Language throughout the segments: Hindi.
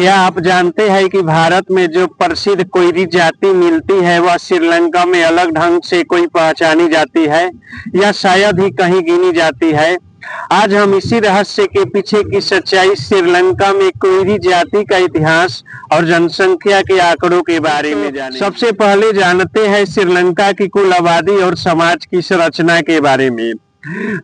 क्या आप जानते हैं कि भारत में जो प्रसिद्ध कोयरी जाति मिलती है वह श्रीलंका में अलग ढंग से कोई पहचानी जाती है या शायद ही कहीं गिनी जाती है। आज हम इसी रहस्य के पीछे की सच्चाई, श्रीलंका में कोयरी जाति का इतिहास और जनसंख्या के आंकड़ों के बारे में जानेंगे। सबसे पहले जानते हैं श्रीलंका की कुल आबादी और समाज की संरचना के बारे में।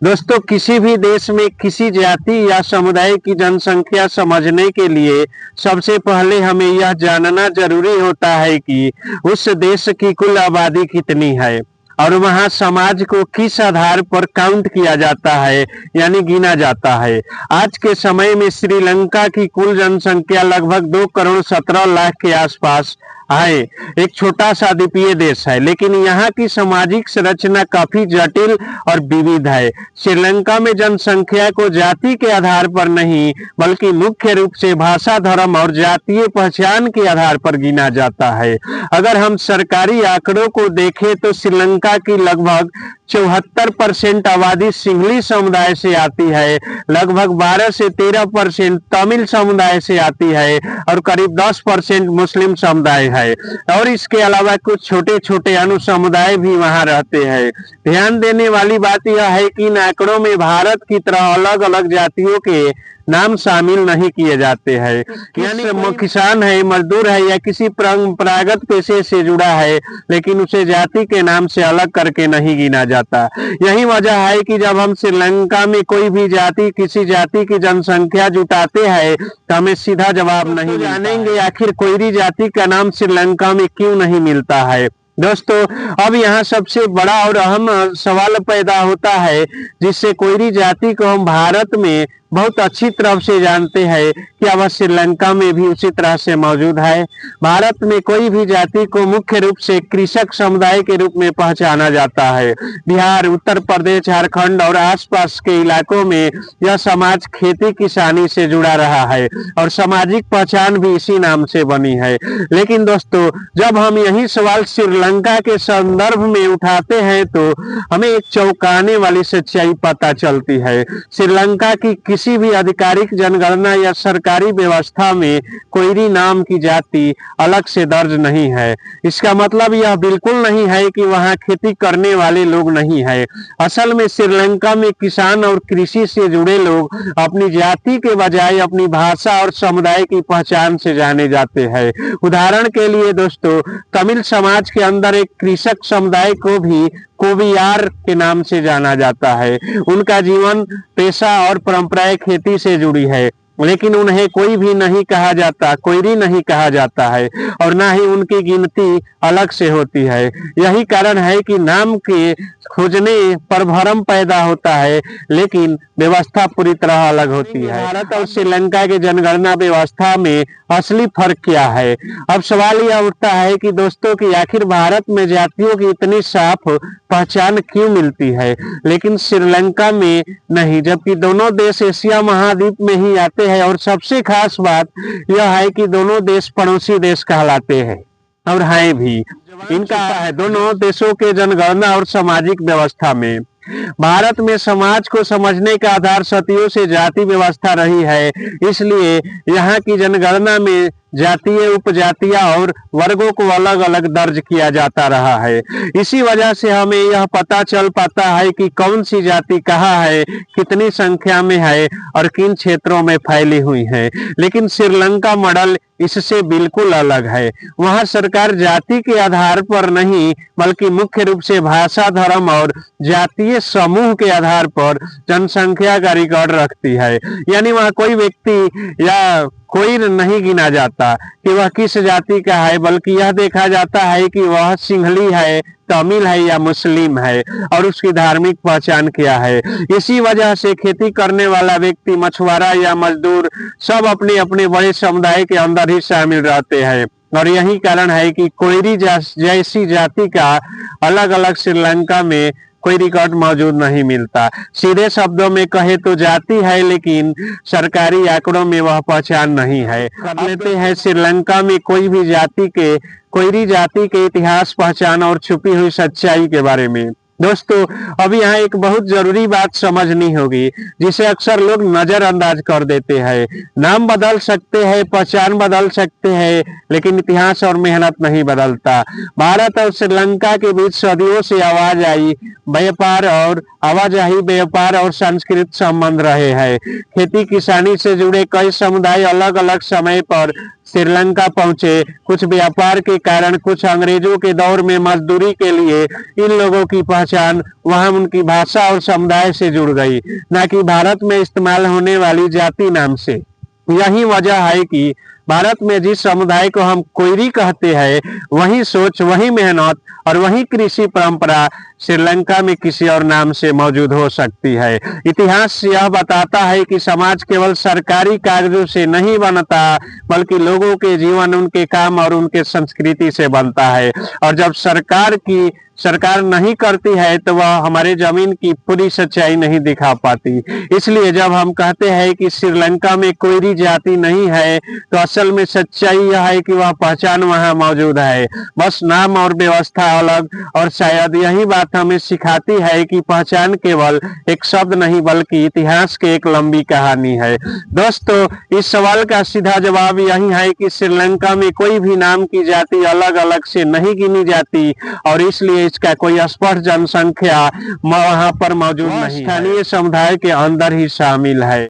दोस्तों, किसी भी देश में किसी जाति या समुदाय की जनसंख्या समझने के लिए सबसे पहले हमें यह जानना जरूरी होता है कि उस देश की कुल आबादी कितनी है और वहां समाज को किस आधार पर काउंट किया जाता है, यानी गिना जाता है। आज के समय में श्रीलंका की कुल जनसंख्या लगभग 2 करोड़ 17 लाख के आसपास है। एक छोटा सा द्वीपीय देश है, लेकिन यहाँ की सामाजिक संरचना काफी जटिल और विविध है। श्रीलंका में जनसंख्या को जाति के आधार पर नहीं, बल्कि मुख्य रूप से भाषा, धर्म और जातीय पहचान के आधार पर गिना जाता है। अगर हम सरकारी आंकड़ों को देखें तो श्रीलंका की लगभग 74% आबादी सिंहली समुदाय से आती है, लगभग 12 से 13% तमिल समुदाय से आती है और करीब 10% मुस्लिम समुदाय है। और इसके अलावा कुछ छोटे छोटे अन्य समुदाय भी वहां रहते हैं। ध्यान देने वाली बात यह है कि इन आंकड़ों में भारत की तरह अलग अलग जातियों के नाम शामिल नहीं किए जाते हैं, यानी किसान है, मजदूर है या किसी परंपरागत पेशे से जुड़ा है, लेकिन उसे जाति के नाम से अलग करके नहीं गिना जाता। यही वजह है कि जब हम श्रीलंका में कोई भी जाति, किसी जाति की जनसंख्या जुटाते हैं तो हमें सीधा जवाब नहीं जानेंगे आखिर कोयरी जाति का नाम श्रीलंका में क्यों नहीं मिलता है। दोस्तों, अब यहाँ सबसे बड़ा और अहम सवाल पैदा होता है, जिससे कोयरी जाति को हम भारत में बहुत अच्छी तरह से जानते हैं कि वह श्रीलंका में भी उसी तरह से मौजूद है। भारत में कोई भी जाति को मुख्य रूप से कृषक समुदाय के रूप में पहचाना जाता है। बिहार, उत्तर प्रदेश, झारखंड और आसपास के इलाकों में यह समाज खेती किसानी से जुड़ा रहा है और सामाजिक पहचान भी इसी नाम से बनी है। लेकिन दोस्तों, जब हम यही सवाल श्रीलंका के संदर्भ में उठाते हैं तो हमें एक चौंकाने वाली सच्चाई पता चलती है। श्रीलंका की किसी भी आधिकारिक जनगणना या सरकारी व्यवस्था में कोयरी नाम की जाति अलग से दर्ज नहीं है। इसका मतलब यह बिल्कुल नहीं है कि वहां खेती करने वाले लोग नहीं है। असल में श्रीलंका में किसान और कृषि से जुड़े लोग अपनी जाति के बजाय अपनी भाषा और समुदाय की पहचान से जाने जाते हैं। उदाहरण के लिए दोस्तों, तमिल समाज के अंदर एक कृषक समुदाय को भी कोबियार के नाम से जाना जाता है। उनका जीवन, पेशा और परंपराएं खेती से जुड़ी है, लेकिन उन्हें कोई भी नहीं कहा जाता, कोयरी नहीं कहा जाता है और ना ही उनकी गिनती अलग से होती है। यही कारण है कि नाम के खोजने पर भ्रम पैदा होता है, लेकिन व्यवस्था पूरी तरह अलग होती है। भारत और श्रीलंका के जनगणना व्यवस्था में असली फर्क क्या है? अब सवाल यह उठता है कि दोस्तों कि आखिर भारत में जातियों की इतनी साफ पहचान क्यों मिलती है, लेकिन श्रीलंका में नहीं, जबकि दोनों देश एशिया महाद्वीप में ही आते हैं। और सबसे खास बात यह है कि दोनों देश पड़ोसी देश कहलाते हैं और हैं भी। इनका है दोनों देशों के जनगणना और सामाजिक व्यवस्था में। भारत में समाज को समझने का आधार सदियों से जाति व्यवस्था रही है, इसलिए यहाँ की जनगणना में जातीय, उपजातियां और वर्गों को अलग अलग दर्ज किया जाता रहा है। इसी वजह से हमें यह पता चल पाता है कि कौन सी जाति कहाँ है, कितनी संख्या में है और किन क्षेत्रों में फैली हुई है। लेकिन श्रीलंका मॉडल इससे बिल्कुल अलग है। वहां सरकार जाति के आधार पर नहीं, बल्कि मुख्य रूप से भाषा, धर्म और जातीय समूह के आधार पर जनसंख्या का रिकॉर्ड रखती है। यानी वहां कोई व्यक्ति या कोई नहीं गिना जाता कि वह किस जाति का है, बल्कि यह देखा जाता है कि वह सिंहली है, तमिल है या मुस्लिम है और उसकी धार्मिक पहचान क्या है। इसी वजह से खेती करने वाला व्यक्ति, मछुआरा या मजदूर सब अपने अपने बड़े समुदाय के अंदर ही शामिल रहते हैं। और यही कारण है कि कोयरी जैसी जाति का अलग अलग श्रीलंका में कोई रिकॉर्ड मौजूद नहीं मिलता। सीधे शब्दों में कहे तो जाति है, लेकिन सरकारी आंकड़ों में वह पहचान नहीं है। कर लेते हैं श्रीलंका में कोई भी जाति के, कोयरी जाति के इतिहास, पहचान और छुपी हुई सच्चाई के बारे में। दोस्तों, अब यहाँ एक बहुत जरूरी बात समझनी होगी जिसे अक्सर लोग नजरअंदाज कर देते हैं। नाम बदल सकते हैं, पहचान बदल सकते हैं, लेकिन इतिहास और मेहनत नहीं बदलता। भारत और श्रीलंका के बीच सदियों से व्यापार और सांस्कृतिक संबंध रहे हैं। खेती किसानी से जुड़े कई समुदाय अलग अलग समय पर श्रीलंका पहुंचे। कुछ व्यापार के कारण, कुछ अंग्रेजों के दौर में मजदूरी के लिए। इन लोगों की पहचान वहां उनकी भाषा और समुदाय से जुड़ गई, न कि भारत में इस्तेमाल होने वाली जाति नाम से। यही वजह है कि भारत में जिस समुदाय को हम कोयरी कहते हैं, वही सोच, वही मेहनत और वही कृषि परंपरा श्रीलंका में किसी और नाम से मौजूद हो सकती है। इतिहास यह बताता है कि समाज केवल सरकारी कागजों से नहीं बनता, बल्कि लोगों के जीवन, उनके काम और उनके संस्कृति से बनता है। और जब सरकार नहीं करती है तो वह हमारे जमीन की पूरी सच्चाई नहीं दिखा पाती। इसलिए जब हम कहते हैं कि श्रीलंका में कोयरी जाति नहीं है, तो असल में सच्चाई यह है कि वह पहचान वहां मौजूद है, बस नाम और व्यवस्था अलग। और शायद यही बात हमें सिखाती है कि पहचान केवल एक शब्द नहीं, बल्कि इतिहास की एक लंबी कहानी है। दोस्तों, इस सवाल का सीधा जवाब यही है कि श्रीलंका में कोई भी नाम की जाति अलग अलग से नहीं गिनी जाती, और इसलिए इसका कोई स्पष्ट जनसंख्या वहां पर मौजूद नहीं, स्थानीय समुदाय के अंदर ही शामिल है।